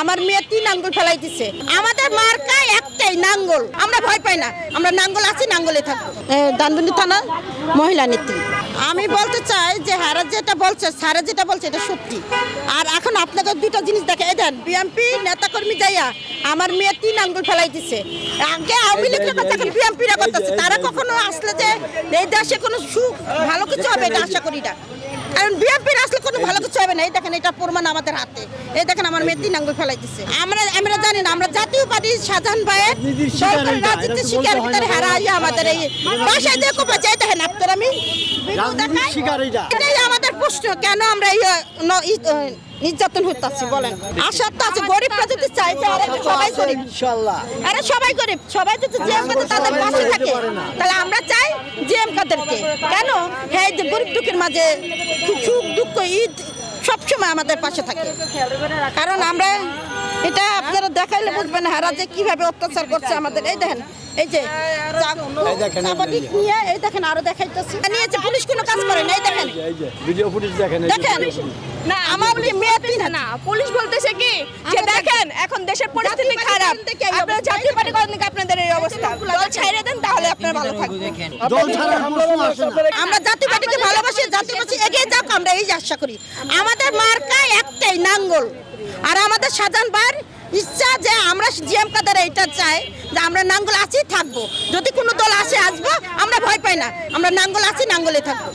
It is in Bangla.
আমার মেয়ে 3 আঙ্গুল ফেলাই দিছে। আমাদের মার্কা একটাই নাঙ্গল, আমরা ভয় পাই না, আমরা নাঙ্গল আছি, নাঙ্গলে থাকবো। দানবন্দি থানা মহিলা নেত্রী। আমি বলতে চাই যে হারা যেটা বলছে, স্যারা যেটা বলছে এটা সত্যি। আর এখন আপনাকে দুটো জিনিস দেখে দেন, বিএমপি নেতাকর্মী যাইয়া আমার মেয়ে 3 আঙ্গুল ফেলাই দিছে। আগে আওয়ামী লীগের কথা, এখন বিএমপিরা করতেছে। তারা কখনো আসলে যে এই দেশে কোনো সুখ ভালো কিছু হবে এটা আশা করি না, কারণ বিএনপির আসলে কোনো ভালো কিছু হবে না। এই দেখেন, এটা প্রমাণ আমাদের হাতে। এই দেখেন আমার মেয়ে 3 আঙ্গুল ফেলাই দিচ্ছে। আমরা জানি না, আমরা জাতীয় পার্টি শাহজাহান ভাইয়ের রাজনীতি শিকার ভিতরে হারাইয়া আমাদের এই বাসায় দিয়ে কোপা চাই। দেখেন আপনার আমি এটাই আমাদের প্রশ্ন, কেন আমরা নির্যাতন হইতাছি বলেন। আশা তো আছে, গরিবরা যদি চাই সবাই গরিব, আরে সবাই গরিব, সবাই যদি জিএম কাদের তাদের পাশে থাকে, তাহলে আমরা চাই জিএম কাদেরকে। কেন হ্যাঁ, যে গরিব দুঃখের মাঝে সুখ দুঃখ ঈদ সবসময় আমাদের পাশে থাকে। কারণ আমরা এটা আপনারা দেখাইলে বুঝবেন হারা যে কিভাবে অত্যাচার করছে আমাদের। এই দেখেন, এই যে চাপাটি নিয়ে, এই দেখেন আরো দেখাইতেছি নিয়েছে, পুলিশ কোনো কাজ করে না। এই দেখেন ভিডিও ফুটেজ দেখেন, দেখেন না আমার মেয়ে না, পুলিশ বলতেছে কি যে দেখেন এখন দেশের পরিস্থিতি খারাপ, আপনারা জাতীয় পার্টি করেন নাকি আপনাদের এই অবস্থা, দল ছাইড়ে দেন তাহলে আপনারা ভালো থাকবেন। দল ছাড়া প্রশ্ন আসে না। আমরা জাতীয় পার্টিকে ভালোবাসি, জাতীয় পার্টি এগিয়ে যাক, আমরা এই আশা করি। আমাদের মার্কা একটাই নাঙ্গল, আর আমাদের শাহজাহান ভাইয়ের ইচ্ছা যে আমরা জিএম কাদের এইটা চাই যে আমরা নাঙ্গল আছি, থাকবো। যদি কোনো দল আসে আসবো, আমরা ভয় পাই না, আমরা নাঙ্গল আছি, নাঙ্গলে থাকবো।